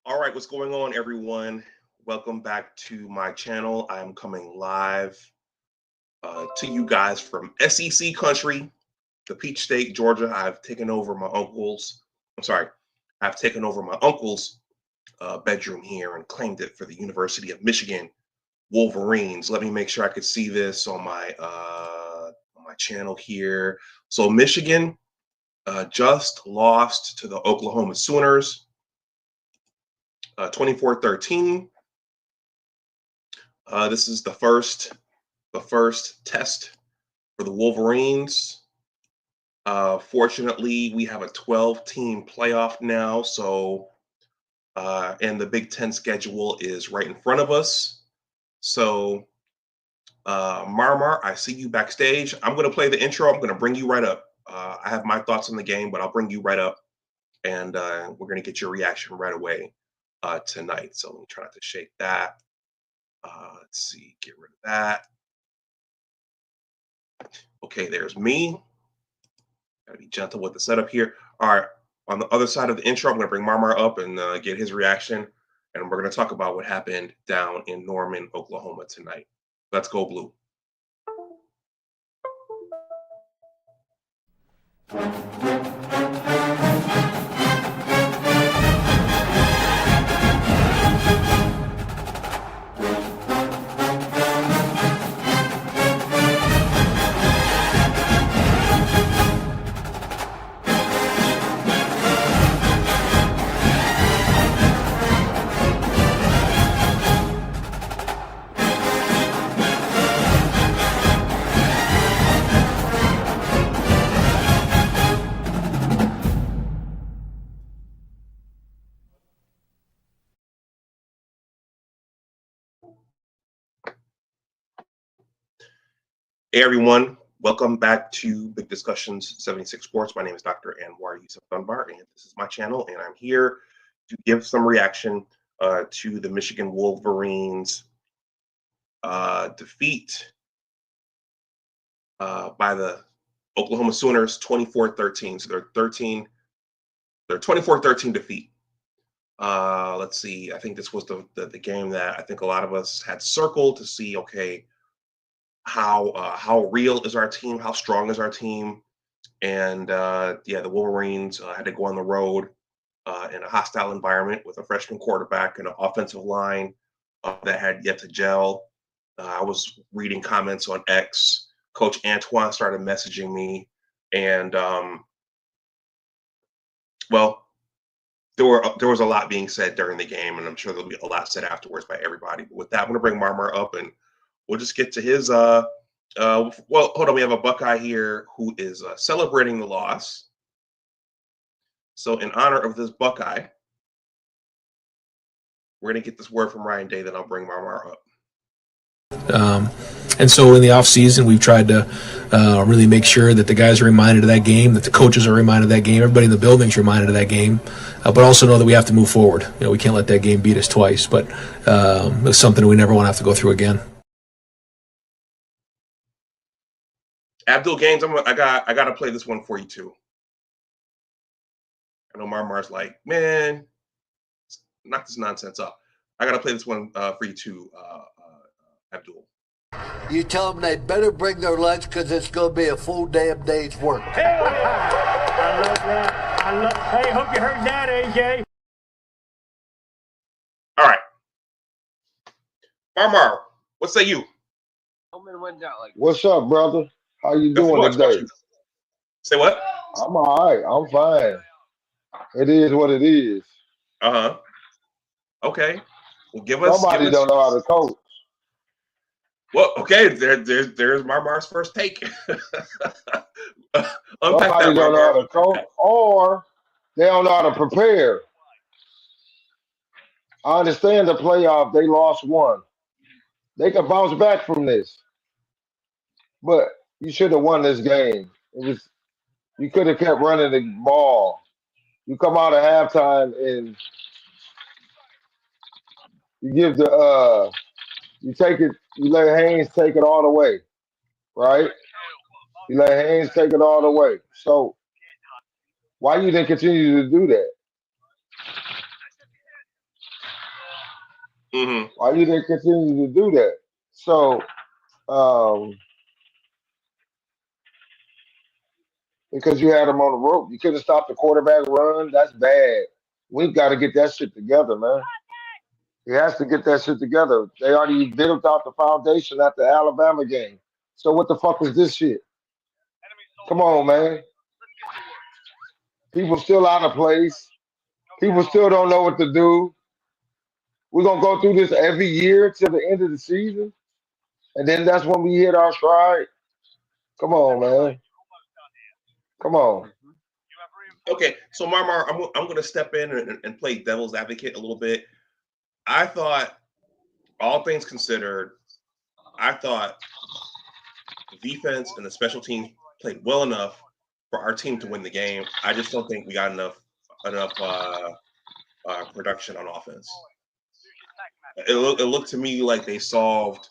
All right, what's going on, everyone? Welcome back to my channel. I'm coming live to you guys from SEC country, the Peach State, Georgia. I've taken over my uncle's. I've taken over my uncle's bedroom here and claimed it for the University of Michigan Wolverines. Let me make sure I could see this on my channel here. So Michigan just lost to the Oklahoma Sooners. 24-13. This is the first test for the Wolverines. Fortunately, we have a 12-team playoff now, so and the Big Ten schedule is right in front of us. So, Marmar, I see you backstage. I'm going to play the intro. I'm going to bring you right up. I have my thoughts on the game, but I'll bring you right up, and we're going to get your reaction right away tonight. So let me try not to shake that. Let's see, get rid of that. Okay, there's me. Gotta be gentle with the setup here. All right, on the other side of the intro, I'm gonna bring Marmar up and get his reaction, and we're gonna talk about what happened down in Norman, Oklahoma tonight. Let's go Blue. Hey everyone, welcome back to Big Discussions 76 Sports. My name is Dr. Anwar Yusuf Dunbar, and this is my channel, and I'm here to give some reaction to the Michigan Wolverines defeat by the Oklahoma Sooners 24-13. So their 24-13 defeat. Let's see, I think this was the game that I think a lot of us had circled to see, okay, how real is our team? How strong is our team? And yeah, the Wolverines had to go on the road in a hostile environment with a freshman quarterback and an offensive line that had yet to gel. I was reading comments on X. Coach Antoine started messaging me, and well, there was a lot being said during the game, and I'm sure there'll be a lot said afterwards by everybody. But with that, I'm going to bring Marmar up, and we'll just get to his. Well, hold on. We have a Buckeye here who is celebrating the loss. So, in honor of this Buckeye, we're going to get this word from Ryan Day. Then I'll bring Marmar up. And so in the off season, we've tried to really make sure that the guys are reminded of that game, that the coaches are reminded of that game, everybody in the building's reminded of that game, but also know that we have to move forward. You know, we can't let that game beat us twice, but it's something we never want to have to go through again. Abdul Gaines, I got to play this one for you too. I know Marmar's like, man, knock this nonsense up. I got to play this one for you too, Abdul. You tell them they better bring their lunch because it's going to be a full damn day's work. Hell yeah. I love that. Hey, hope you heard that, AJ. All right. Marmar, what say you? What's up, brother? How you doing today? Say what? I'm all right. I'm fine. It is what it is. Uh-huh. Okay. Well, give us. Somebody don't know how to coach. Well, okay. There's Marmar's first take. Somebody don't know how to coach, or they don't know how to prepare. I understand the playoff. They lost one. They can bounce back from this, but you should have won this game. You could have kept running the ball. You come out at halftime and you give you take it, you let Haynes take it all the way, right? You let Haynes take it all the way. So why you didn't continue to do that? Mm-hmm. Why you didn't continue to do that? So, because you had him on the rope, you couldn't stop the quarterback run. That's bad. We got to get that shit together, man. He has to get that shit together. They already built out the foundation at the Alabama game. So what the fuck is this shit? Come on, man. People still out of place. People still don't know what to do. We're gonna go through this every year till the end of the season, and then that's when we hit our stride. Come on, man. Come on. Okay, so Marmar, I'm going to step in and play devil's advocate a little bit. I thought, all things considered, I thought the defense and the special teams played well enough for our team to win the game. I just don't think we got enough production on offense. It looked to me like they solved,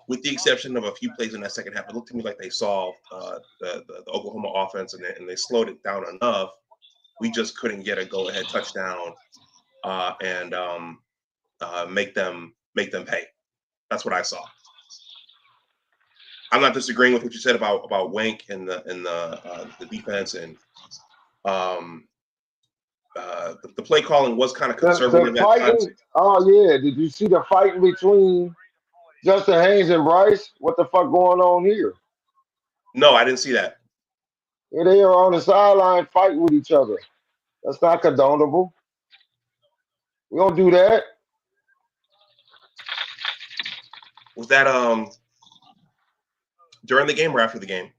with the exception of a few plays in that second half, it looked to me like they solved the Oklahoma offense, and they slowed it down enough. We just couldn't get a go-ahead touchdown and make them pay. That's what I saw. I'm not disagreeing with what you said about Wink and the defense, and the play calling was kind of conservative The at times. fighting. Oh yeah. Did you see the fighting between Justin Haynes and Bryce? What the fuck going on here? No, I didn't see that. Yeah, they are on the sideline fighting with each other. That's not condonable. We don't do that. Was that during the game or after the game?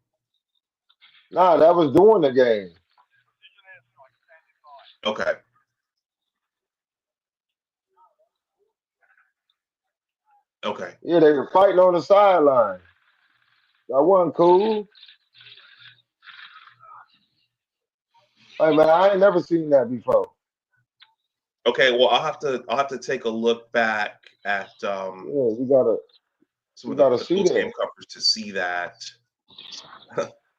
Nah, that was during the game. Okay. Okay. Yeah, they were fighting on the sideline. That wasn't cool. Hey man, I ain't never seen that before. Okay. Well, I'll have to take a look back at Yeah, you gotta some you of the gotta see post-game that. coverage to see that.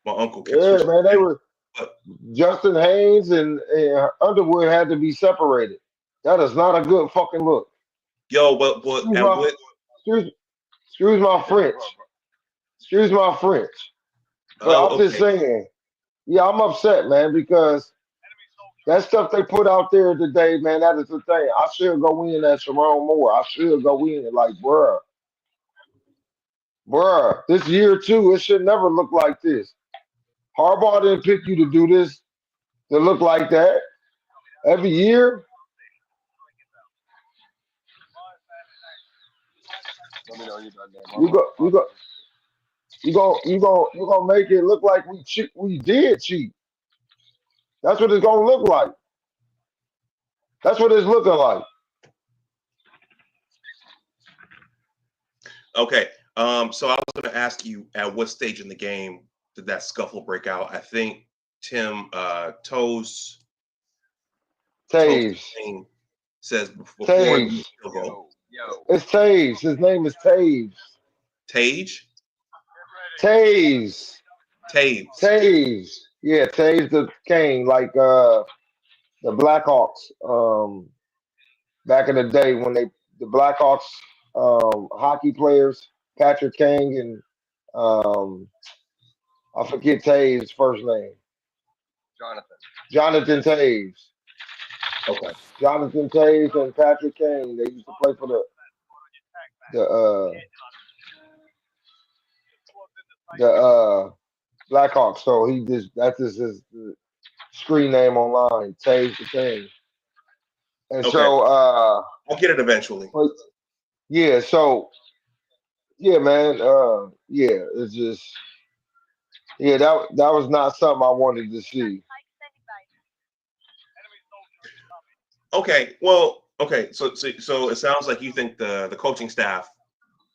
My uncle kept Yeah, switching. man, they were Justin Haynes and Underwood had to be separated. That is not a good fucking look. Yo, but Excuse and my what? excuse, excuse my French. Excuse my French. But Oh, I'm just okay. saying, yeah, I'm upset, man, because that stuff they put out there today, man, that is the thing. I should go in at Sharon Moore. I should go in like, bruh, this year too, it should never look like this. Harbaugh didn't pick you to do this, to look like that. Every year, you go, you go, you gonna make it look like we did cheat. That's what it's gonna look like. That's what it's looking like. Okay. So I was going to ask you, at what stage in the game did that scuffle break out? I think Tim Toes Taves. says before Taves. the field goal. It's Taves. His name is Taves. Tage? Taves. Taves. Taves. Yeah, Taves the King, like the Blackhawks. Back in the day when the Blackhawks hockey players, Patrick King and I forget Taves' first name. Jonathan Taves. Okay. Jonathan Taves and Patrick King. They used to play for the Blackhawks. So that's just his screen name online, Taves the King. And Okay. so I'll get it eventually. but yeah, so yeah, man, yeah, it's just yeah, that was not something I wanted to see. Okay. Well, okay. So it sounds like you think the coaching staff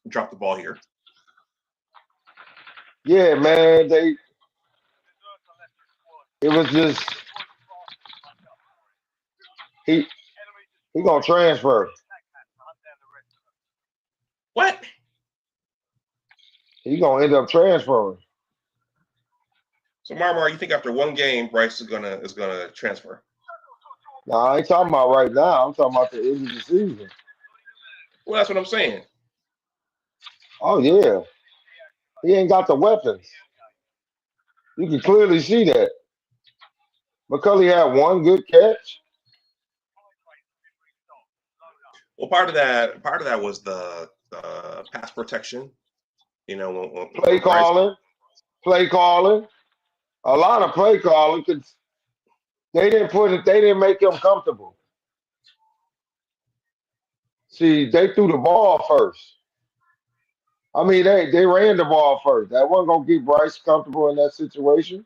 dropped the ball here. Yeah, man, it was just he gonna transfer. What? He gonna end up transferring. So Marmar, you think after one game Bryce is gonna transfer? No, I ain't talking about right now. I'm talking about the end of the season. Well, that's what I'm saying. Oh yeah, he ain't got the weapons. You can clearly see that. McCulley had one good catch. Well, part of that was the pass protection. You know, Play when Bryce. calling. A lot of play calling because they didn't put it. They didn't make him comfortable. See, they threw the ball first. I mean, they ran the ball first. That wasn't gonna get Bryce comfortable in that situation.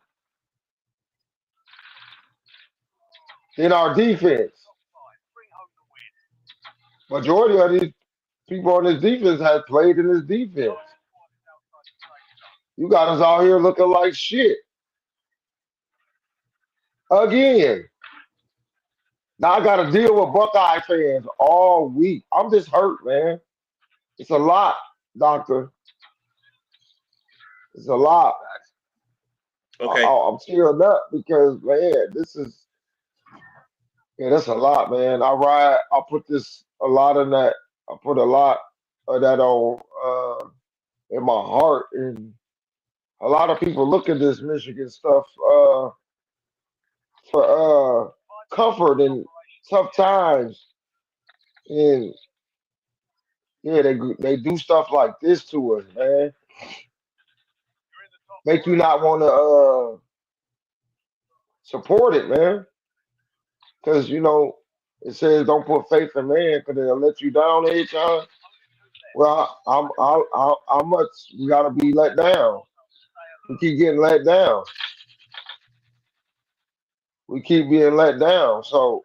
Then our defense. Majority of these people on this defense have played in this defense. You got us out here looking like shit again. Now I got to deal with Buckeye fans all week. I'm just hurt, man. It's a lot, doctor. It's a lot. Okay. I'm tearing up because, man, that's a lot, man. I put a lot of that. I put a lot of that on in my heart, and a lot of people look at this Michigan stuff for comfort in tough times, and yeah, they do stuff like this to us, man. Make you not want to support it, man, because it says don't put faith in man because they'll let you down every time. Well, how much we gotta be let down? We keep getting let down. We keep being let down. So,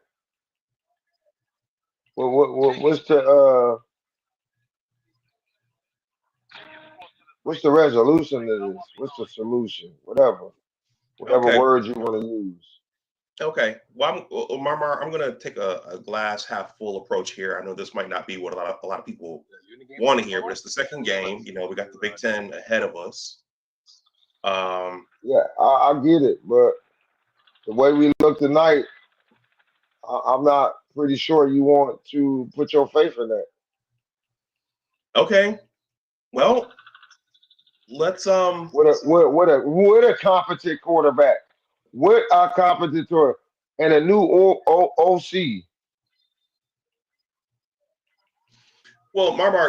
what's the resolution to this? What's the solution? Whatever Okay. words you want to use. Okay. Well, I'm going to take a glass half full approach here. I know this might not be what a lot of people want to hear, but it's the second game. You know, we got the Big Ten ahead of us. Yeah, I get it, but the way we look tonight, I'm not pretty sure you want to put your faith in that. Okay. Well, let's What a competent quarterback. What a competent quarterback. And a new OC. Well, Marmar,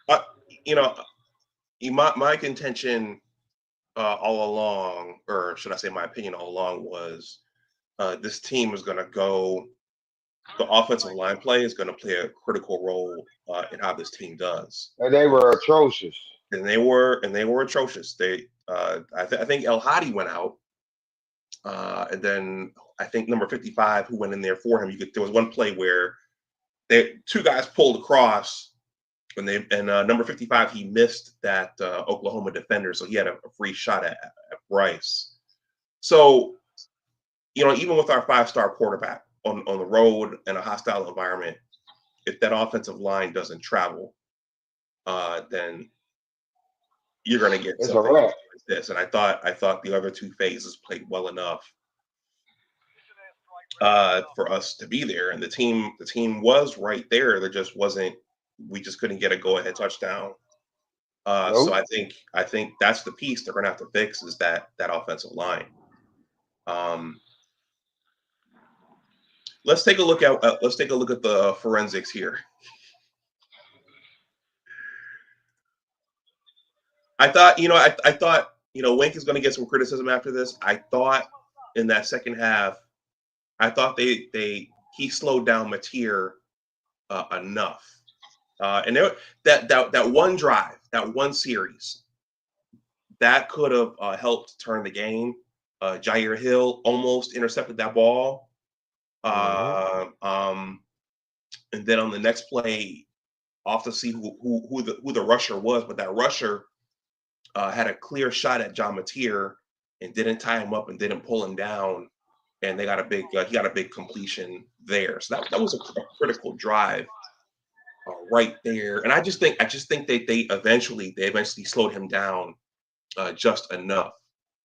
uh, you know, my contention all along, or should I say my opinion all along, was this team is going to go. The offensive line play is going to play a critical role in how this team does. And they were atrocious. And they were atrocious. I think El Hadi went out, and then I think number 55 who went in there for him. There was one play where two guys pulled across, and number 55 he missed that Oklahoma defender, so he had a free shot at Bryce. So, even with our 5-star quarterback on the road in a hostile environment, if that offensive line doesn't travel, then you're going to get something like this. And I thought the other two phases played well enough for us to be there, and the team was right there. There just wasn't. We just couldn't get a go-ahead touchdown. Nope. So I think that's the piece they're going to have to fix is that offensive line. Let's take a look at the forensics here. I thought Wink is going to get some criticism after this. I thought in that second half, I thought he slowed down Mateer enough, and that one drive, that one series, that could have helped turn the game. Jair Hill almost intercepted that ball. And then on the next play, off to see who the rusher was, but that rusher had a clear shot at John Mateer and didn't tie him up and didn't pull him down, and he got a big completion there. So that was a critical drive right there. And I just think they eventually slowed him down just enough.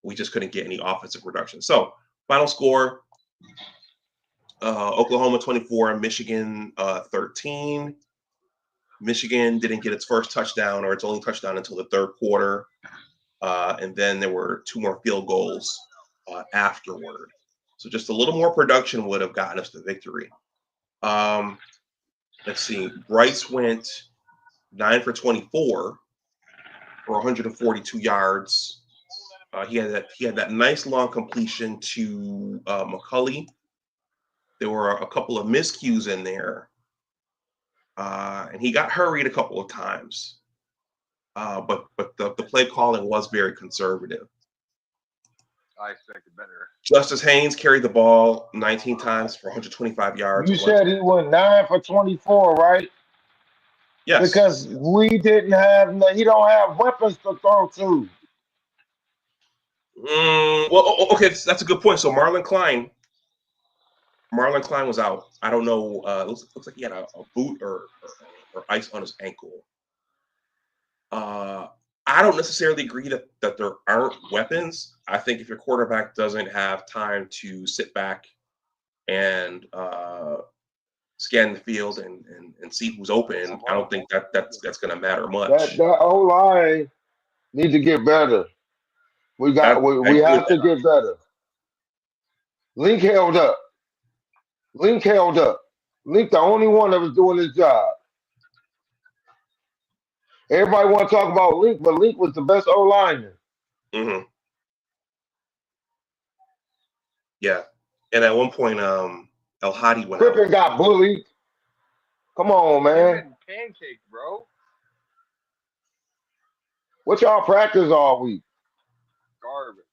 We just couldn't get any offensive production. So final score. Oklahoma 24, Michigan 13. Michigan didn't get its first touchdown or its only touchdown until the third quarter. And then there were 2 more field goals afterward. So just a little more production would have gotten us the victory. Let's see. Bryce went 9 for 24 for 142 yards. He had that nice long completion to McCulley. There were a couple of miscues in there, and he got hurried a couple of times. But the play calling was very conservative. I expected better. Justice Haynes carried the ball 19 times for 125 yards. You said he went 9 for 24, right? Yes. Because we didn't have, he don't have weapons to throw to. Well, okay, that's a good point. So Marlon Klein was out. I don't know. Looks like he had a boot or ice on his ankle. I don't necessarily agree that there aren't weapons. I think if your quarterback doesn't have time to sit back and scan the field and see who's open, I don't think that's going to matter much. That O-line need to get better. We have to get better. Link held up. Link the only one that was doing his job. Everybody want to talk about Link, but Link was the best O-lineman. Mm-hmm. Yeah. And at one point, El Hadi went Crippen out. got bullied. Come on, man. Pancake, bro. What y'all practice all week? Garbage.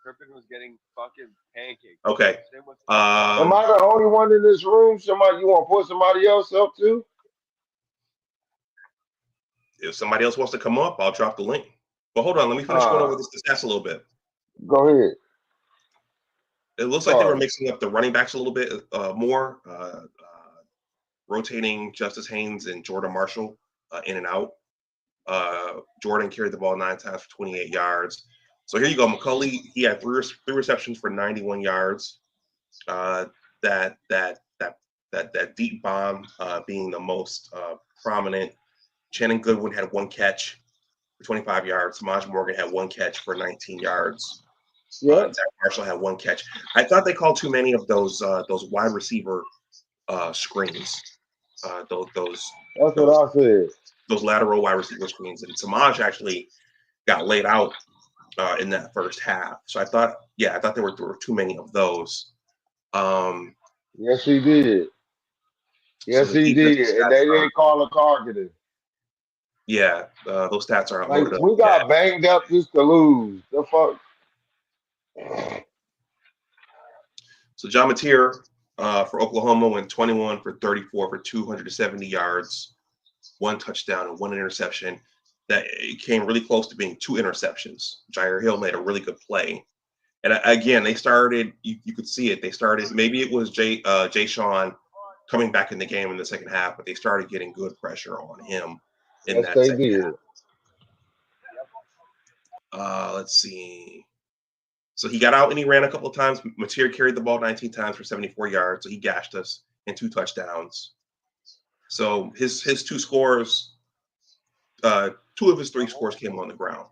Crippen was getting fucking pancake. Okay. Am I the only one in this room? You want to put somebody else up too? If somebody else wants to come up, I'll drop the link. But hold on, let me finish going over this stats a little bit. Go ahead. It looks like they were mixing up the running backs a little bit more, rotating Justice Haynes and Jordan Marshall in and out. Jordan carried the ball 9 times for 28 yards. So here you go, McCulley. He had three receptions for 91 yards. That deep bomb being the most prominent. Shannon Goodwin had 1 catch for 25 yards. Samaj Morgan had 1 catch for 19 yards. Yeah. Zach Marshall had 1 catch. I thought they called too many of those wide receiver screens. That's what I said. Those lateral wide receiver screens, and Samaj actually got laid out in that first half. So I thought there were too many of those. Yes, he did. Yes, he did. And they didn't call a targeting. Yeah, those stats aren't like, loaded up. We got banged up just to lose. The fuck. So John Mateer for Oklahoma went 21 for 34 for 270 yards, 1 touchdown and 1 interception. That it came really close to being 2 interceptions. Jair Hill made a really good play. And again, they started, you could see it. They started, maybe it was Jay Sean coming back in the game in the second half, but they started getting good pressure on him in that second half. Let's see. So he got out and he ran a couple of times. Mateer carried the ball 19 times for 74 yards. So he gashed us in 2 touchdowns. So his 2 scores, 2 of his 3 scores came on the ground.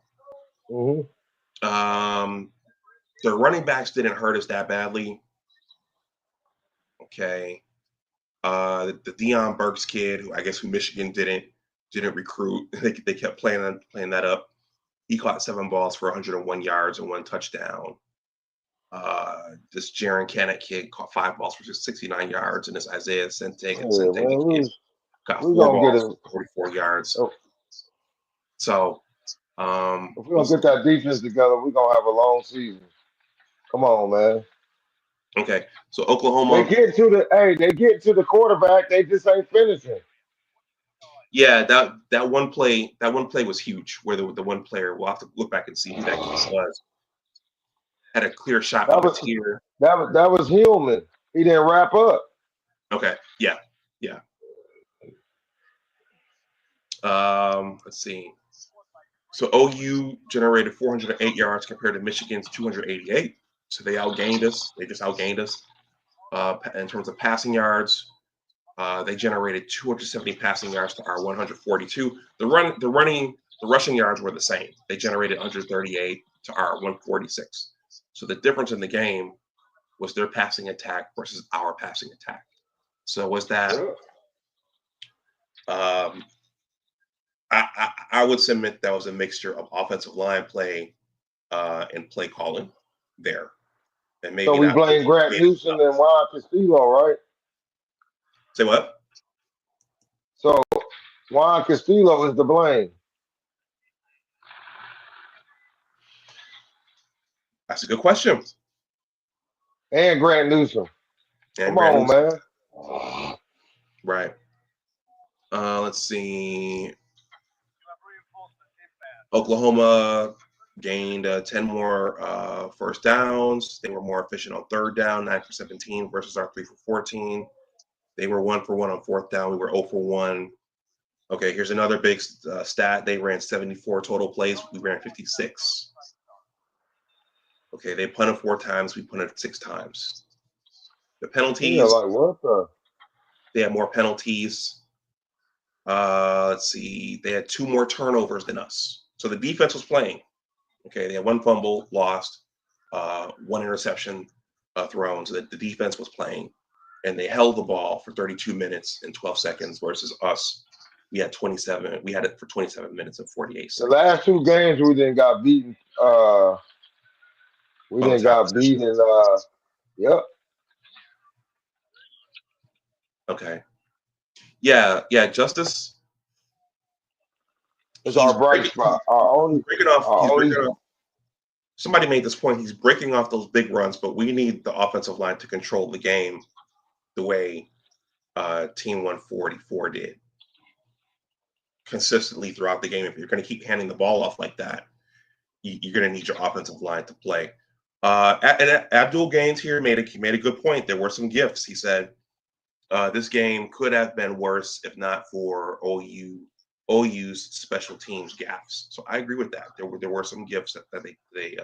Mm-hmm. The running backs didn't hurt us that badly. Okay. The Deion Burks kid, who Michigan didn't recruit. They kept playing that up. He caught 7 balls for 101 yards and 1 touchdown. This Jaron Canuck kid caught 5 balls for 69 yards, and this Isaiah Sente kid got 4 balls for 44 yards. Oh. So, if we don't get that defense together, we're gonna have a long season. Come on, man. Okay, so Oklahoma. They get to the quarterback. They just ain't finishing. Yeah, that one play was huge. Where the one player, we'll have to look back and see who that kid was. Had a clear shot of Mateer. That was Hillman. He didn't wrap up. Okay, yeah. Let's see. So OU generated 408 yards compared to Michigan's 288. So they outgained us. They just outgained us. In terms of passing yards, they generated 270 passing yards to our 142. The rushing yards were the same. They generated 138 to our 146. So the difference in the game was their passing attack versus our passing attack. So was that? I would submit that was a mixture of offensive line play and play calling there. And maybe So we not blame Grant Newsom and Juan Castillo, right? Say what? So Juan Castillo is to blame. That's a good question. And Grant Newsom. And Come on, man. Right. Let's see. Oklahoma gained 10 more first downs. They were more efficient on third down, 9 for 17 versus our 3 for 14. They were 1 for 1 on fourth down. We were 0 for 1. Okay, here's another big stat. They ran 74 total plays. We ran 56. Okay, they punted 4 times. We punted 6 times. The penalties. Yeah, like what the? They had more penalties. Let's see. They had 2 more turnovers than us. So the defense was playing. Okay, they had 1 fumble lost, 1 interception thrown. So the defense was playing, and they held the ball for 32 minutes and 12 seconds versus us. We had 27. We had it for 27 minutes and 48 seconds. The last 2 games we didn't got beaten. We didn't got beaten. Yep. Okay. Yeah. Justice. It's our bright spot. Our only breaking off. Somebody made this point. He's breaking off those big runs, but we need the offensive line to control the game the way Team 144 did consistently throughout the game. If you're going to keep handing the ball off like that, you're going to need your offensive line to play. And Abdul Gaines here made a good point. There were some gifts. He said this game could have been worse if not for OU's special teams gaffes. So I agree with that. There were some gifts that they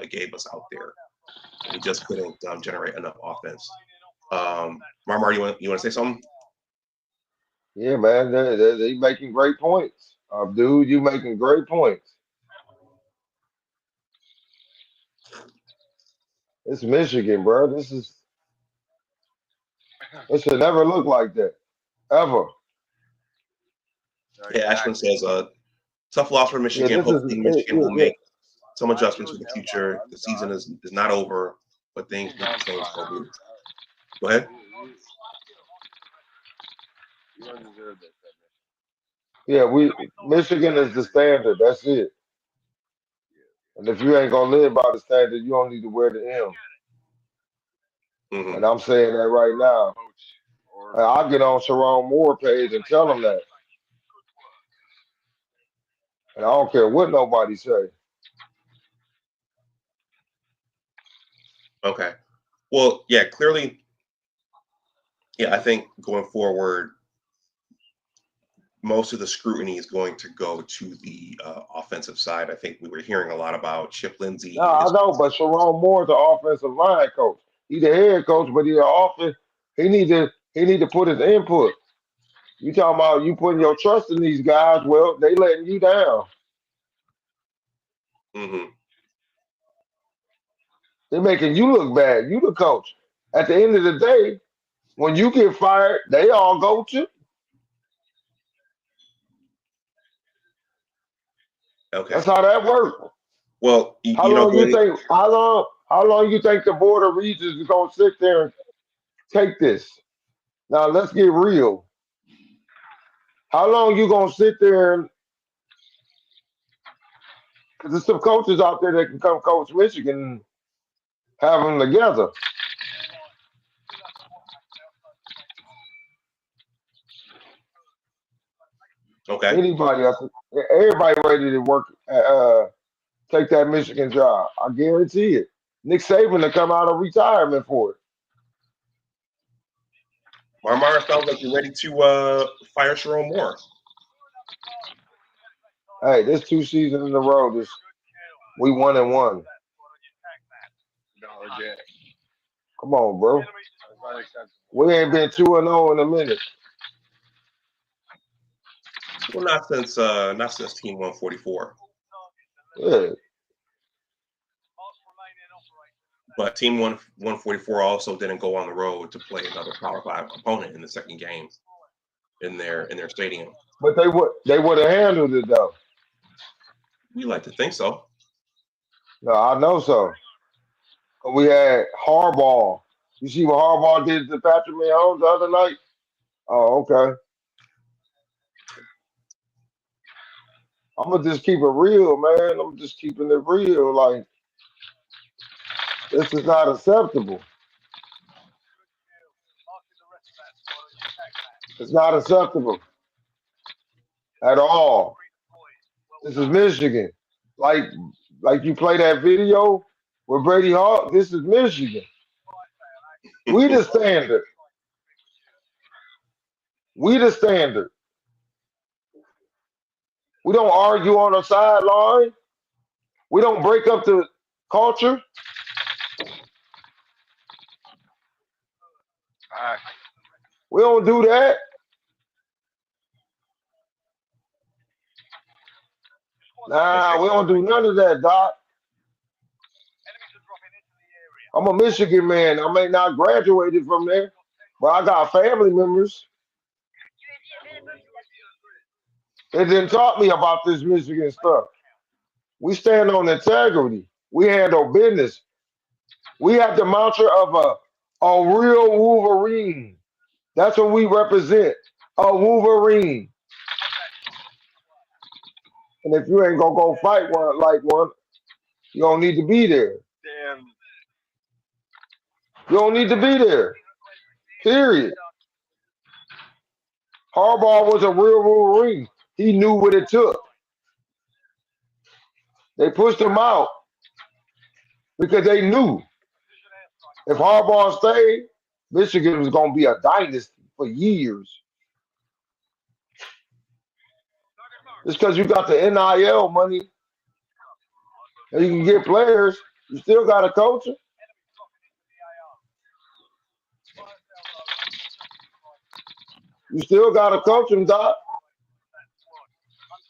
gave us out there. We just couldn't generate enough offense. Marmar, you want to say something? Yeah, man, they making great points. Dude, you making great points. It's Michigan, bro. It should never look like that, ever. Yeah, Ashwin says tough loss for Michigan. Yeah, Hopefully Michigan will make some adjustments for the future. The season is not over, but things need to change for Blue. Go ahead. Yeah, Michigan is the standard. That's it. And if you ain't gonna live by the standard, you don't need to wear the M. Mm-hmm. And I'm saying that right now. And I'll get on Sharon Moore page and tell them that. And I don't care what nobody say. Okay. Well, yeah, clearly, yeah, I think going forward, most of the scrutiny is going to go to the offensive side. I think we were hearing a lot about Chip Lindsey. No, I know, but Sharon Moore's the offensive line coach. He's the head coach, but he's the offense. He need to put his input. You talking about you putting your trust in these guys? Well, they letting you down. Mm-hmm. They're making you look bad. You the coach. At the end of the day, when you get fired, they all go to. Okay. That's how that works. Well, How long you think the Board of Regents is gonna sit there and take this? Now let's get real. How long you gonna sit there? Because there's some coaches out there that can come coach Michigan and have them together. Okay. Everybody ready to work, take that Michigan job. I guarantee it. Nick Saban to come out of retirement for it. Marmara sounds like you're ready to fire Sharon Moore. Hey, this 2 seasons in a row. We 1-1. Come on, bro. We ain't been 2-0 in a minute. Well, not since Team 144. Yeah. But Team 144 also didn't go on the road to play another Power 5 opponent in the second game in their stadium. But they would have handled it though. We like to think so. No, I know so. We had Harbaugh. You see what Harbaugh did to Patrick Mahomes the other night? Oh, okay. I'm gonna just keep it real, man. I'm just keeping it real. Like, this is not acceptable. It's not acceptable at all. This is Michigan. Like you play that video with Brady Hawk. This is Michigan. We the standard. We the standard. We don't argue on the sideline. We don't break up the culture. We don't do that. Nah, we don't do none of that, Doc. I'm a Michigan man. I may not graduated from there, but I got family members. They didn't talk me about this Michigan stuff. We stand on integrity. We handle business. We have the mantra of a real Wolverine. That's what we represent, a Wolverine. And if you ain't gonna go fight one like one, you don't need to be there. Damn. You don't need to be there. Period. Harbaugh was a real Wolverine. He knew what it took. They pushed him out because they knew if Harbaugh stayed, Michigan was going to be a dynasty for years. It's because you got the NIL money and you can get players. You still got to coach them. You still got to coach them, Doc.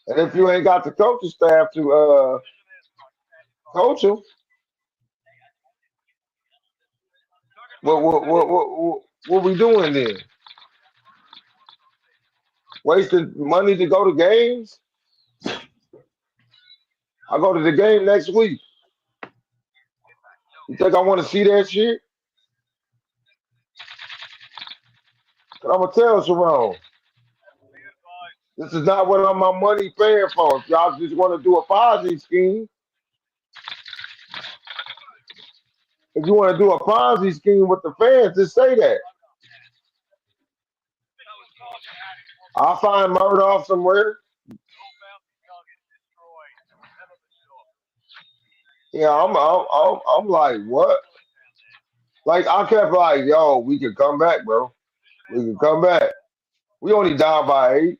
And if you ain't got the coaching staff to coach them, what we doing then? Wasting money to go to games? I go to the game next week. You think I want to see that shit? But I'm gonna tell Sharon, this is not what my money paying for. If y'all just want to do a Ponzi scheme, if you want to do a Ponzi scheme with the fans, just say that. I'll find Murdoch somewhere. Yeah, I'm like, what? Like, I kept like, yo, we can come back, bro. We can come back. We only down by 8.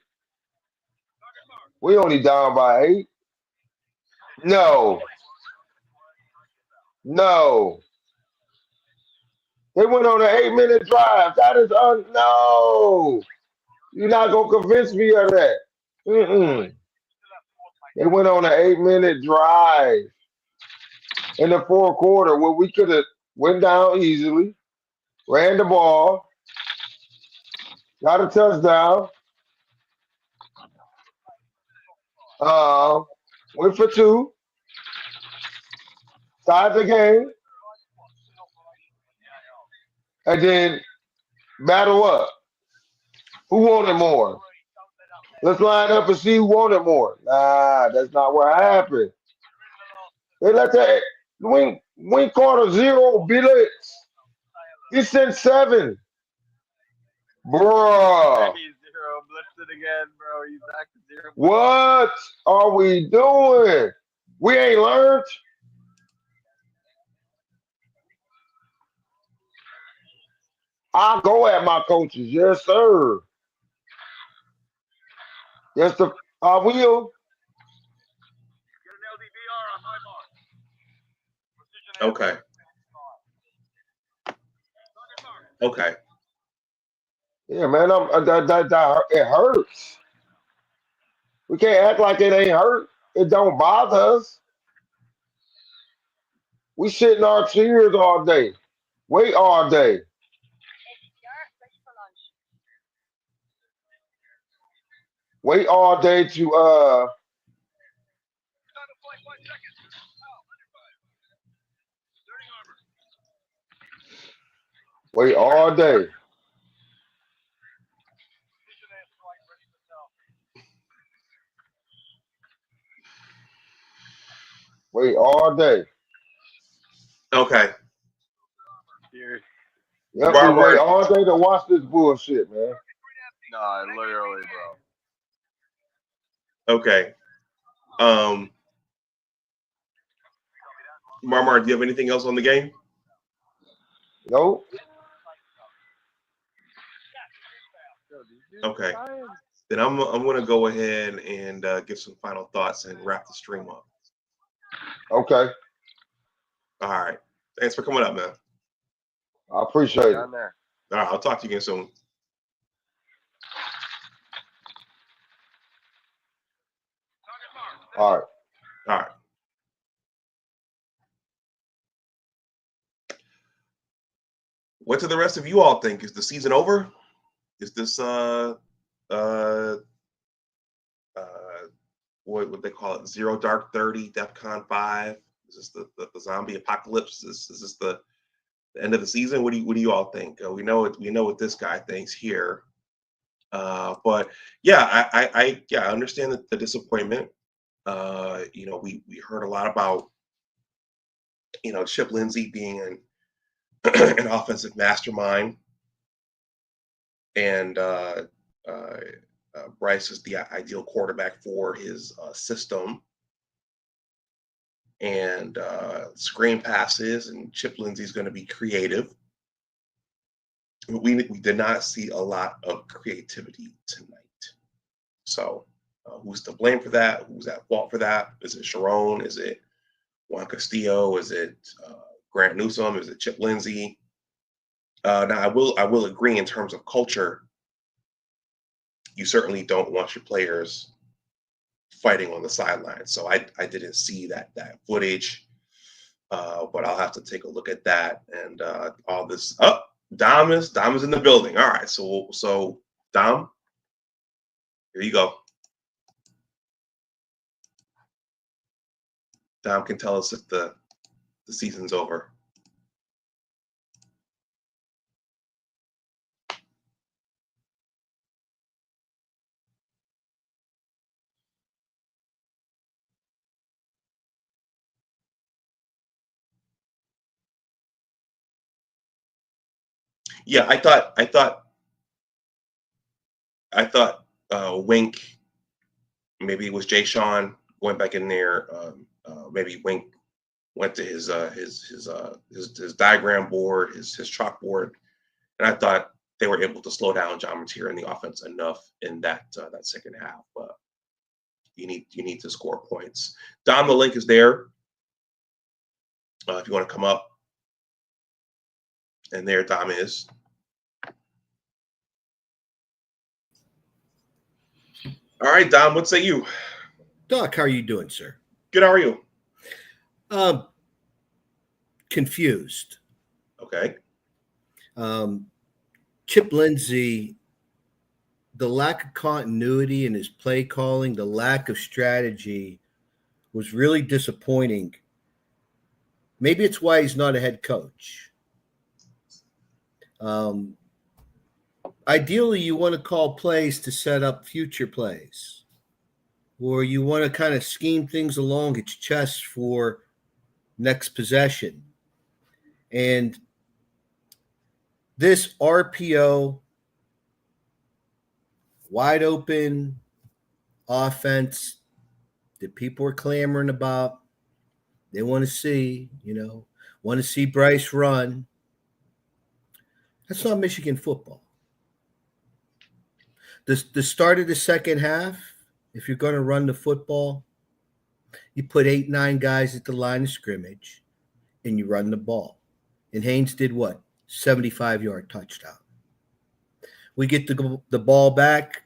We only down by 8. No. No. They went on an 8-minute drive. That is no. You're not gonna convince me of that. They went on an 8-minute drive in the fourth quarter where we could have went down easily, ran the ball, got a touchdown, went for 2, tied the game, and then battle up. Who wanted more? Let's line up and see who wanted more. Nah, that's not what happened. They let that win quarter 0 blitz. He sent 7. Bruh. He's 0, blitzed it again, bro. He's back to 0. What are we doing? We ain't learned. I'll go at my coaches. Yes, sir. Yes, I will. Get an LDVR on my mark. Okay. Okay. Yeah, man, it hurts. We can't act like it ain't hurt. It don't bother us. We sit in our chairs all day, wait all day, wait all day to wait all day. Wait all day. Okay. Here. Yep, we wait Robert. all day to watch this bullshit, man. No, literally, bro. Okay. Marmar, do you have anything else on the game? Nope. Okay. Then I'm gonna go ahead and give some final thoughts and wrap the stream up. Okay. All right. Thanks for coming up, man. I appreciate it. Down there. All right. I'll talk to you again soon. All right. All right. What do the rest of you all think? Is the season over? Is this what they call it? Zero Dark 30, DEFCON 5? Is this the zombie apocalypse? Is this the end of the season? What do you all think? We know what this guy thinks here. But yeah, I understand the disappointment. We heard a lot about Chip Lindsey being an offensive mastermind, and Bryce is the ideal quarterback for his system, and screen passes, and Chip Lindsey's going to be creative. We did not see a lot of creativity tonight. So who's to blame for that? Who's at fault for that? Is it Sharon? Is it Juan Castillo? Is it Grant Newsome? Is it Chip Lindsey? Now I will agree in terms of culture. You certainly don't want your players fighting on the sidelines. So I didn't see that footage, but I'll have to take a look at that and all this. Oh, Dom is in the building. All right, so Dom, here you go. Dom can tell us if the season's over. Yeah, I thought Wink, maybe it was Jay Sean going back in there. Maybe Wink went to his diagram board, his chalkboard, and I thought they were able to slow down John Mateer in the offense enough in that second half. But you need to score points. Dom, the link is there if you want to come up. And there Dom is. All right, Dom, what say you? Doc, how are you doing, sir? Good, how are you? Confused. Okay. Chip Lindsey, the lack of continuity in his play calling, the lack of strategy was really disappointing. Maybe it's why he's not a head coach. Ideally, you want to call plays to set up future plays, or you want to kind of scheme things along its chest for next possession. And this RPO, wide open offense that people are clamoring about, they want to see, want to see Bryce run. That's not Michigan football. The start of the second half, if you're going to run the football, you put 8-9 guys at the line of scrimmage and you run the ball. And Haynes did what? 75-yard touchdown. We get the ball back,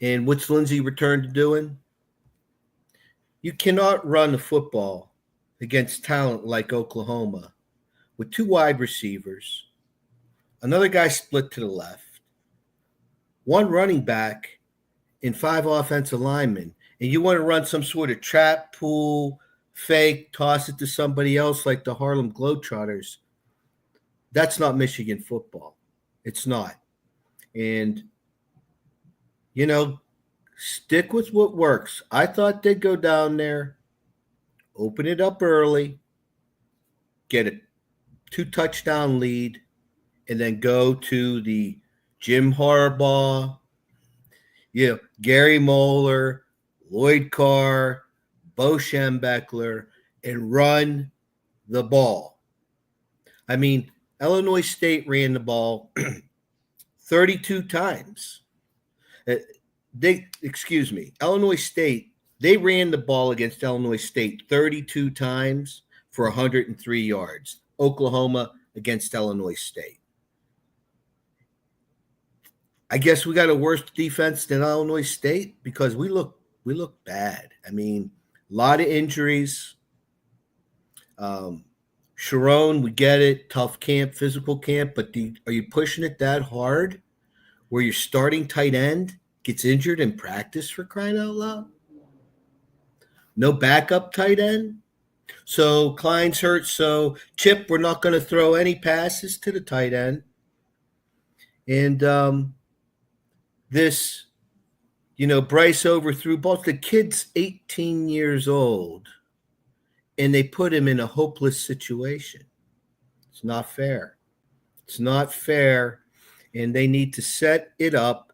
and what's Lindsey returned to doing? You cannot run the football against talent like Oklahoma with 2 wide receivers, another guy split to the left, 1 running back, and 5 offensive linemen. And you want to run some sort of trap, pull, fake, toss it to somebody else like the Harlem Globetrotters. That's not Michigan football. It's not. And, stick with what works. I thought they'd go down there, open it up early, get a 2-touchdown lead, and then go to the Jim Harbaugh, Gary Moeller, Lloyd Carr, Bo Schembechler, and run the ball. I mean, Illinois State ran the ball 32 times. Illinois State, they ran the ball against Illinois State 32 times for 103 yards. Oklahoma against Illinois State. I guess we got a worse defense than Illinois State because we look bad. I mean, a lot of injuries. Sharon, we get it, tough camp, physical camp, but are you pushing it that hard where your starting tight end gets injured in practice, for crying out loud? No backup tight end? So Klein's hurt, so Chip, we're not going to throw any passes to the tight end. And this, Bryce overthrew balls. The kid's 18 years old, and they put him in a hopeless situation. It's not fair. It's not fair, and they need to set it up,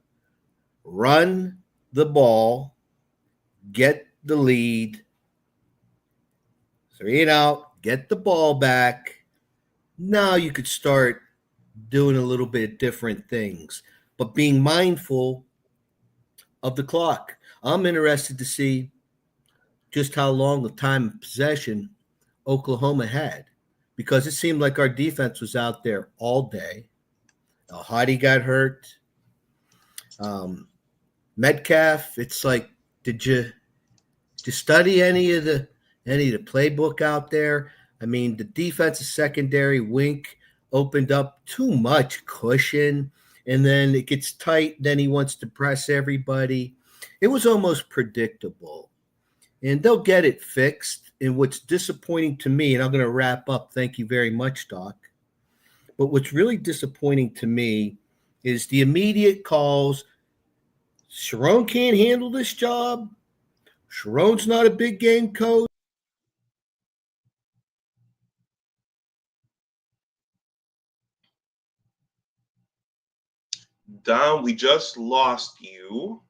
run the ball, get the lead, 3 and out, get the ball back. Now you could start doing a little bit different things, but being mindful of the clock. I'm interested to see just how long of time of possession Oklahoma had, because it seemed like our defense was out there all day. Hottie got hurt. Metcalf, it's like, did you study any of the playbook out there? I mean, the defensive secondary, Wink, opened up too much cushion, and then it gets tight. Then he wants to press everybody. It was almost predictable, and they'll get it fixed. And what's disappointing to me, and I'm going to wrap up. Thank you very much, Doc. But what's really disappointing to me is the immediate calls. Sharon can't handle this job. Sharon's not a big game coach. Dom, we just lost you.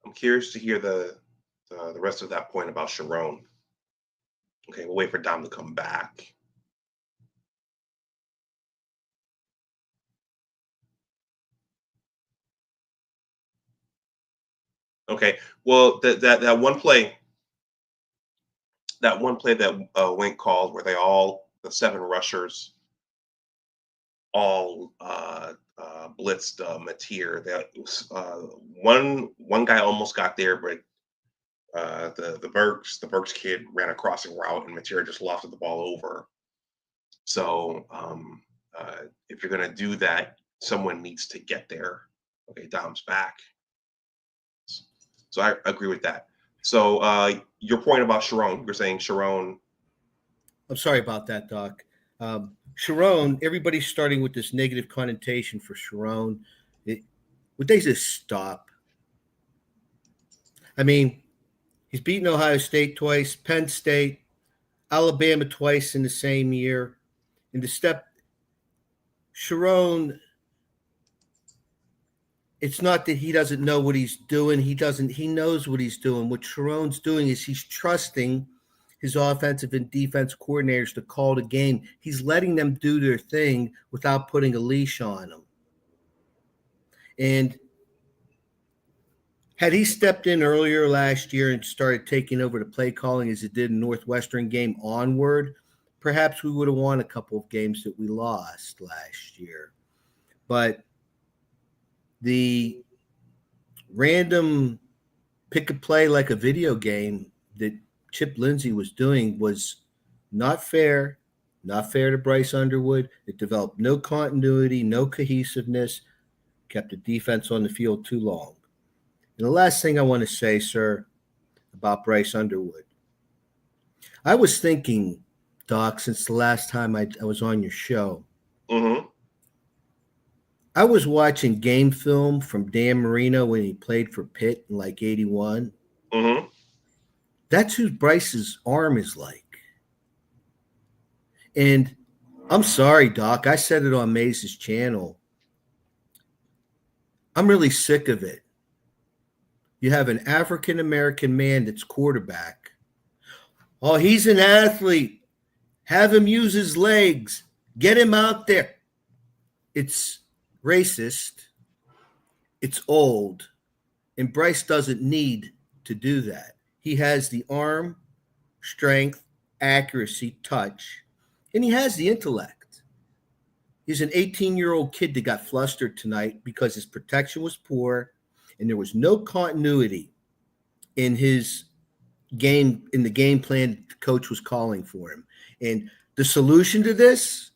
I'm curious to hear the rest of that point about Sharon. Okay, we'll wait for Dom to come back. Okay, well, that one play that Wink called, where the 7 rushers all blitzed Mateer. That was, one guy almost got there, but the Burks kid ran a crossing route, and Mateer just lofted the ball over. So if you're gonna do that, someone needs to get there. Okay, Dom's back. So I agree with that. So your point about Sharon, you're saying Sharon. I'm sorry about that, Doc. Sharon, everybody's starting with this negative connotation for Sharon. Would they just stop? I mean, he's beaten Ohio State twice, Penn State, Alabama twice in the same year. And Sharon, it's not that he doesn't know what he's doing. He knows what he's doing. What Sharon's doing is he's trusting his offensive and defense coordinators to call the game. He's letting them do their thing without putting a leash on them. And Had he stepped in earlier last year and started taking over the play calling as it did in Northwestern game onward, perhaps we would have won a couple of games that we lost last year. But the random pick a play like a video game that Chip Lindsey was doing was not fair to Bryce Underwood. It developed no continuity, no cohesiveness, kept the defense on the field too long. And the last thing I want to say, sir, about Bryce Underwood. I was thinking, Doc, since the last time I was on your show, I was watching game film from Dan Marino when he played for Pitt in like 81. That's who Bryce's arm is like. And I'm sorry, Doc. I said it on Maze's channel. I'm really sick of it. You have an African-American man that's quarterback. Oh, he's an athlete. Have him use his legs. Get him out there. It's racist. It's old. And Bryce doesn't need to do that. He has the arm, strength, accuracy, touch, and he has the intellect. He's an 18-year-old kid that got flustered tonight because his protection was poor and there was no continuity in his game, in the game plan the coach was calling for him. And the solution to this,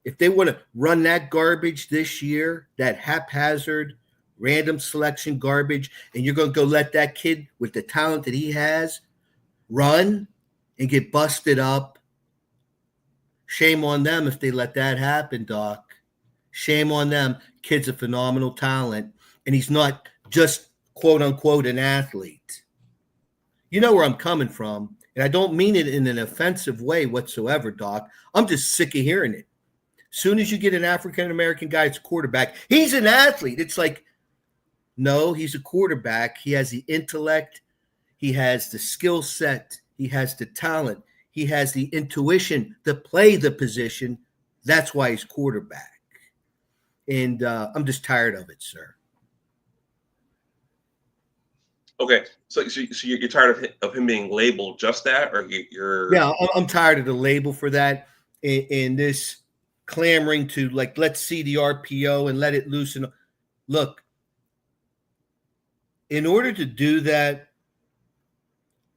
if they want to run that garbage this year, that haphazard, random selection garbage, and you're going to go let that kid with the talent that he has run and get busted up, shame on them if they let that happen, Doc. Shame on them. Kid's a phenomenal talent, and he's not just, quote unquote, an athlete. You know where I'm coming from, and I don't mean it in an offensive way whatsoever, Doc. I'm just sick of hearing it. As soon as you get an African-American guy that's quarterback, he's an athlete. It's like, no, he's a quarterback. He has the intellect. He has the skill set. He has the talent. He has the intuition to play the position. That's why he's quarterback. And I'm just tired of it, sir. Okay, so you're tired of him being labeled just that, or you're? Yeah, I'm tired of the label for that and this clamoring to, like, let's see the RPO and let it loosen. Look, in order to do that,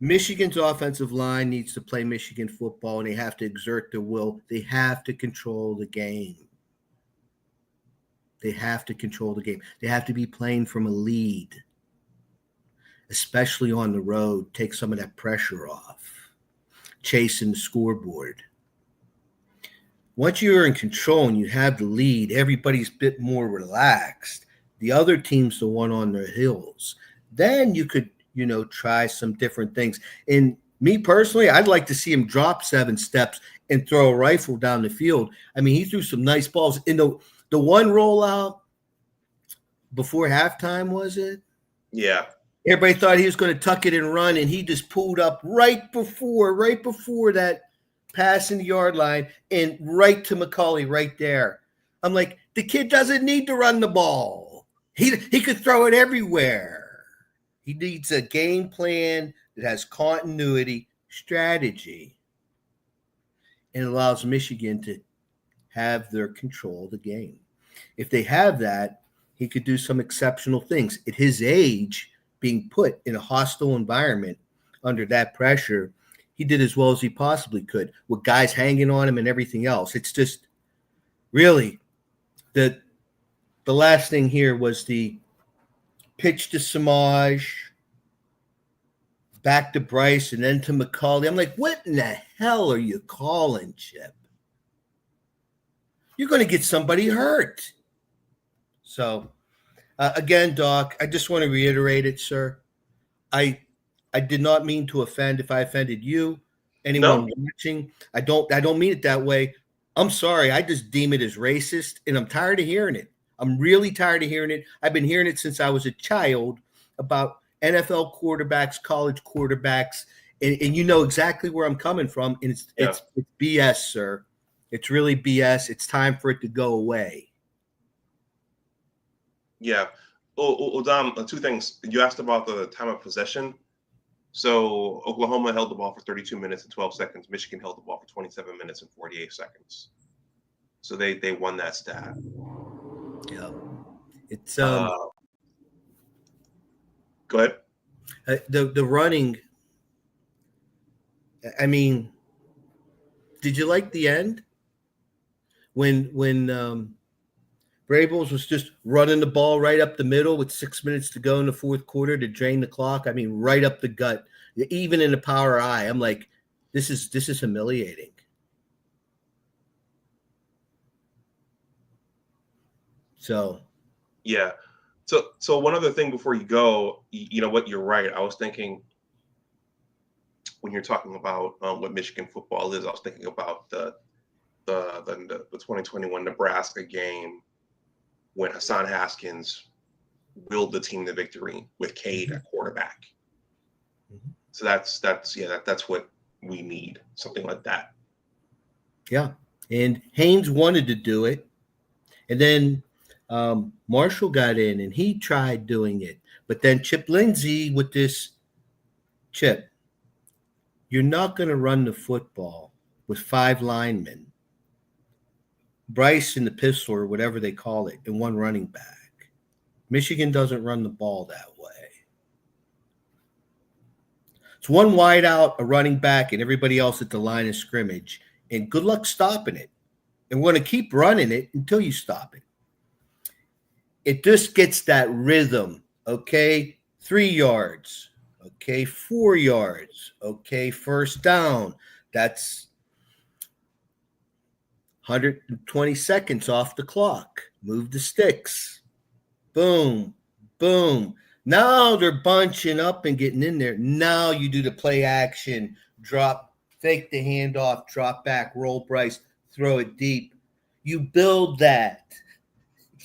Michigan's offensive line needs to play Michigan football, and they have to exert their will. They have to control the game. They have to control the game. They have to be playing from a lead, especially on the road. Take some of that pressure off, chasing the scoreboard. Once you're in control and you have the lead, everybody's a bit more relaxed. The other team's the one on their heels. Then you could, try some different things. And me personally, I'd like to see him drop 7 steps and throw a rifle down the field. I mean, he threw some nice balls. In the one rollout before halftime, was it? Yeah. Everybody thought he was going to tuck it and run, and he just pulled up right before that pass in the yard line and right to McCauley right there. I'm like, the kid doesn't need to run the ball. He could throw it everywhere. He needs a game plan that has continuity, strategy, and allows Michigan to have their control of the game. If they have that, he could do some exceptional things. At his age, being put in a hostile environment under that pressure, he did as well as he possibly could with guys hanging on him and everything else. It's just really the last thing here was the pitch to Samaj, back to Bryce, and then to McCauley. I'm like, what in the hell are you calling, Chip? You're going to get somebody hurt. So, again, Doc, I just want to reiterate it, sir. I did not mean to offend. If I offended you, anyone watching, I don't mean it that way. I'm sorry. I just deem it as racist, and I'm tired of hearing it. I'm really tired of hearing it. I've been hearing it since I was a child about NFL quarterbacks, college quarterbacks, and you know exactly where I'm coming from. And it's BS, sir. It's really BS. It's time for it to go away. Yeah. Dom, two things. You asked about the time of possession. So Oklahoma held the ball for 32 minutes and 12 seconds. Michigan held the ball for 27 minutes and 48 seconds. So they won that stat. Yeah. It's Go ahead. The running. I mean, did you like the end when Vrabels was just running the ball right up the middle with 6 minutes to go in the fourth quarter to drain the clock? I mean, right up the gut, even in the power eye. I'm like, this is humiliating. So, yeah. So one other thing before you go, you know what? You're right. I was thinking when you're talking about what Michigan football is, I was thinking about the 2021 Nebraska game when Hassan Haskins willed the team to victory with Cade at quarterback. Mm-hmm. So that's what we need, something like that. Yeah, and Haynes wanted to do it, and then Marshall got in and he tried doing it, but then Chip Lindsey with this Chip, you're not going to run the football with 5 linemen, Bryce in the pistol or whatever they call it, and 1 running back. Michigan doesn't run the ball that way. It's 1 wide out, a running back, and everybody else at the line of scrimmage. And good luck stopping it. And we're going to keep running it until you stop it. It just gets that rhythm. Okay, 3 yards. Okay, 4 yards. Okay, first down. That's 120 seconds off the clock. Move the sticks. Boom, boom. Now they're bunching up and getting in there. Now you do the play action, drop, fake the handoff, drop back, roll Bryce, throw it deep. You build that.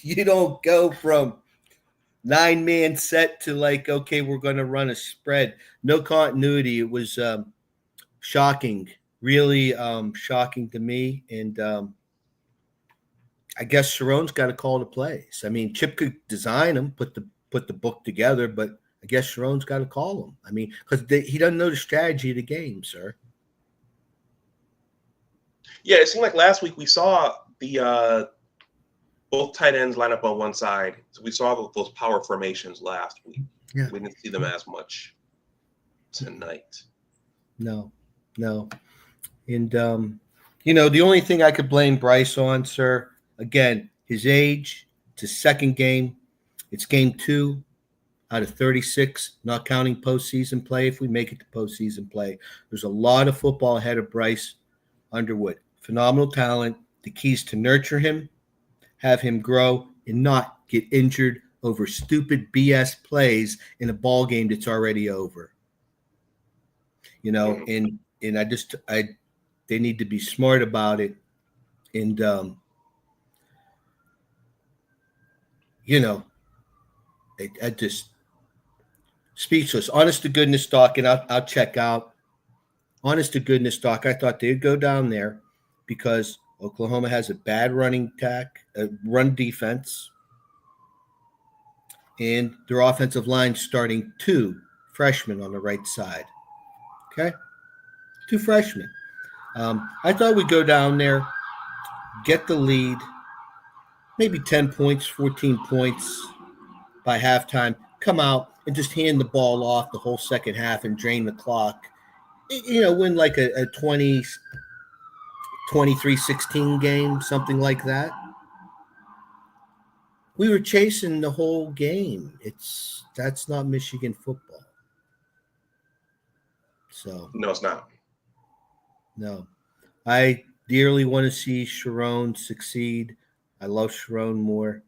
You don't go from 9-man set to like, okay, we're going to run a spread. No continuity. It was shocking, really shocking to me. And I guess Sharon's got to call the plays. I mean, Chip could design them, put the book together, but I guess Sharon's got to call them. I mean, because he doesn't know the strategy of the game, sir. Yeah, it seemed like last week we saw the both tight ends line up on one side. So we saw those power formations last week. Yeah. We didn't see them as much tonight. No. And, the only thing I could blame Bryce on, sir, again, his age, it's his second game. It's game 2 out of 36, not counting postseason play. If we make it to postseason play, there's a lot of football ahead of Bryce Underwood. Phenomenal talent. The key is to nurture him, have him grow, and not get injured over stupid BS plays in a ball game that's already over. And they need to be smart about it. And, I just speechless. Honest to goodness, Doc, and I'll check out. Honest to goodness, Doc, I thought they'd go down there because Oklahoma has a bad run defense, and their offensive line starting 2 freshmen on the right side. Okay, 2 freshmen. I thought we'd go down there, get the lead, maybe 10 points, 14 points by halftime, come out and just hand the ball off the whole second half and drain the clock. Win like a 23-16 game, something like that. We were chasing the whole game. That's not Michigan football. So No, it's not. No. I dearly want to see Sharon succeed. I love Sharon more.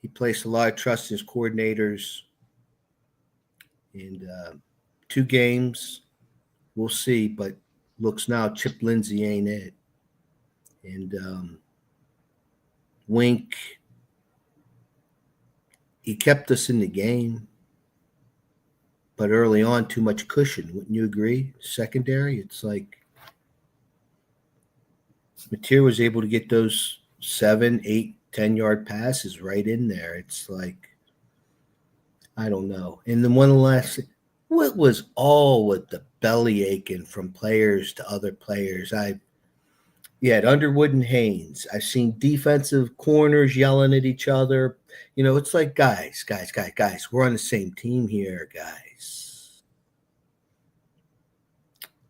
He placed a lot of trust in his coordinators. And 2 games, we'll see. But looks now, Chip Lindsey ain't it. And Wink, he kept us in the game. But early on, too much cushion. Wouldn't you agree? Secondary, it's like Mateer was able to get those 7, 8 10-yard pass is right in there. It's like, I don't know. And then one last thing, what was all with the belly aching from players to other players? At Underwood and Haynes, I've seen defensive corners yelling at each other. It's like, guys, we're on the same team here, guys.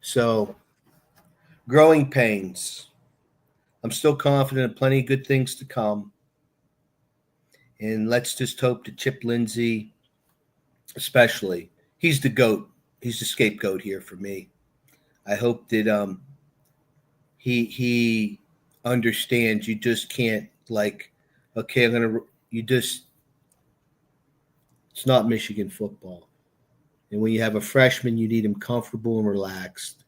So, growing pains. I'm still confident of plenty of good things to come. And let's just hope that Chip Lindsey, especially, he's the GOAT. He's the scapegoat here for me. I hope that he understands you just can't, like, okay, it's not Michigan football. And when you have a freshman, you need him comfortable and relaxed,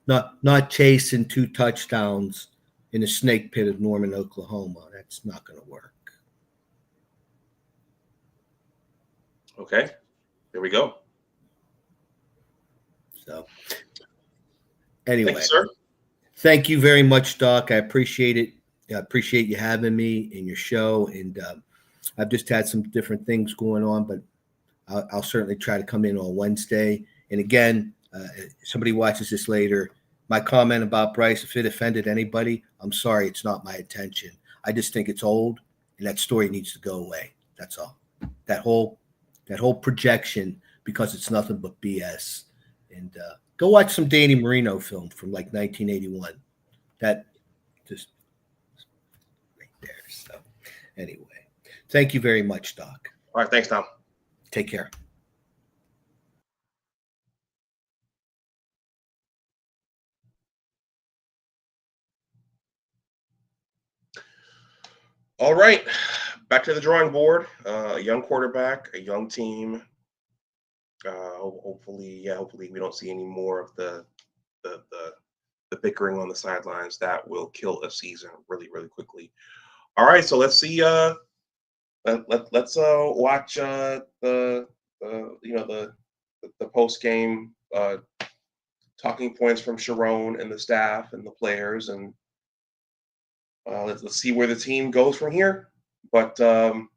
not chasing 2 touchdowns in a snake pit of Norman, Oklahoma. That's not going to work. Okay, there we go. So, anyway, thank you, sir. Thank you very much, Doc. I appreciate it. I appreciate you having me in your show. And I've just had some different things going on, but I'll certainly try to come in on Wednesday. And again, somebody watches this later, my comment about Bryce, if it offended anybody, I'm sorry. It's not my intention. I just think it's old, and that story needs to go away. That's all. That whole projection, because it's nothing but BS. And go watch some Danny Marino film from like 1981. That just right there. So anyway, thank you very much, Doc. All right, thanks, Tom. Take care. All right, back to the drawing board. A young quarterback, a young team. Hopefully we don't see any more of the bickering on the sidelines. That will kill a season really, really quickly. All right, so let's see. Let's watch the post game talking points from Sharon and the staff and the players, and let's see where the team goes from here. But one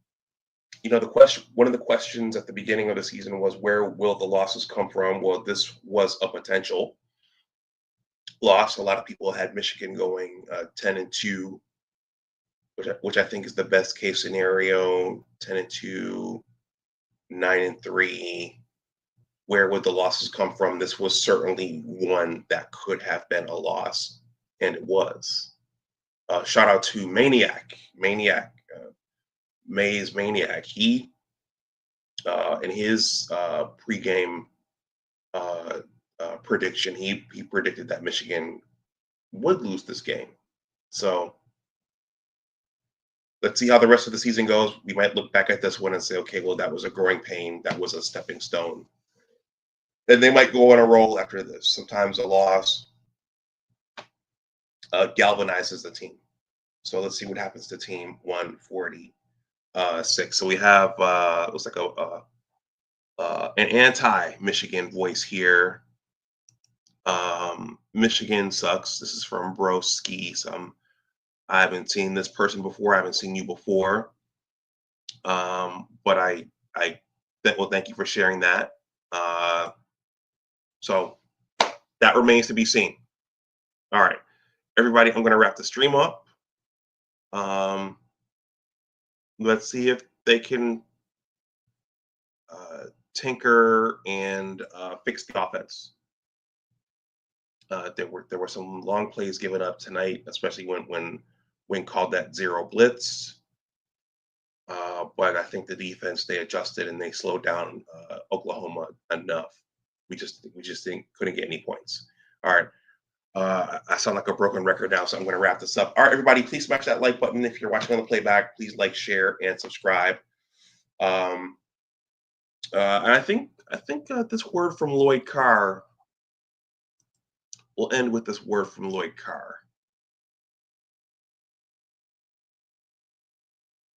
of the questions at the beginning of the season was, where will the losses come from? Well, this was a potential loss. A lot of people had Michigan going 10-2, which I think is the best case scenario. 10-2, 9-3. Where would the losses come from? This was certainly one that could have been a loss, and it was. Shout out to Maniac. Mays Maniac. He, in his pregame prediction, he predicted that Michigan would lose this game. So let's see how the rest of the season goes. We might look back at this one and say, okay, well, that was a growing pain. That was a stepping stone. Then they might go on a roll after this. Sometimes a loss galvanizes the team. So let's see what happens to team 146. So we have looks like an anti-Michigan voice here. Michigan sucks. This is from Broski. I haven't seen this person before. I haven't seen you before. But thank you for sharing that. So that remains to be seen. All right, everybody, I'm going to wrap the stream up. Let's see if they can tinker and fix the offense. There were some long plays given up tonight, especially when called that zero blitz. But I think the defense, they adjusted and they slowed down Oklahoma enough. We just couldn't get any points. All right. I sound like a broken record now, so I'm going to wrap this up. All right, everybody, please smash that like button. If you're watching on the playback, please like, share, and subscribe. And I think this word from Lloyd Carr. We'll end with this word from Lloyd Carr.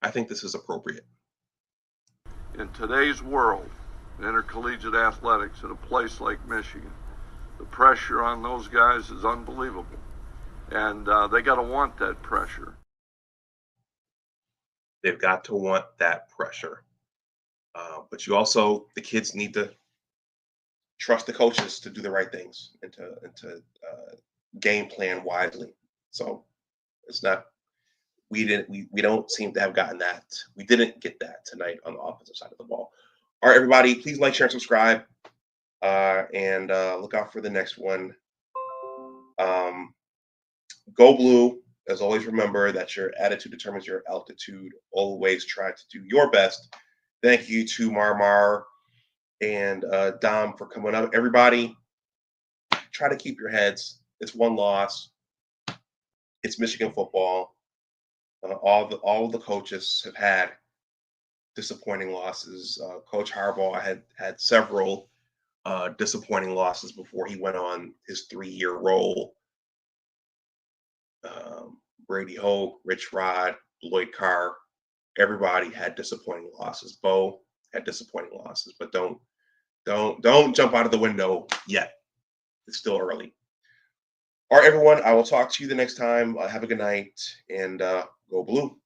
I think this is appropriate. In today's world, intercollegiate athletics at a place like Michigan, the pressure on those guys is unbelievable. And they got to want that pressure. They've got to want that pressure. But you also, the kids need to trust the coaches to do the right things and to game plan wisely. So it's not, we don't seem to have gotten that. We didn't get that tonight on the offensive side of the ball. All right, everybody, please like, share, and subscribe. And look out for the next one. Go Blue. As always, remember that your attitude determines your altitude. Always try to do your best. Thank you to Marmar and Dom for coming up. Everybody, try to keep your heads. It's one loss. It's Michigan football. All the coaches have had disappointing losses. Coach Harbaugh had several disappointing losses before he went on his 3-year roll. Brady Hoke, Rich Rod, Lloyd Carr, everybody had disappointing losses. Bo had disappointing losses, but don't jump out of the window yet. It's still early. All right, everyone. I will talk to you the next time. Have a good night and go Blue.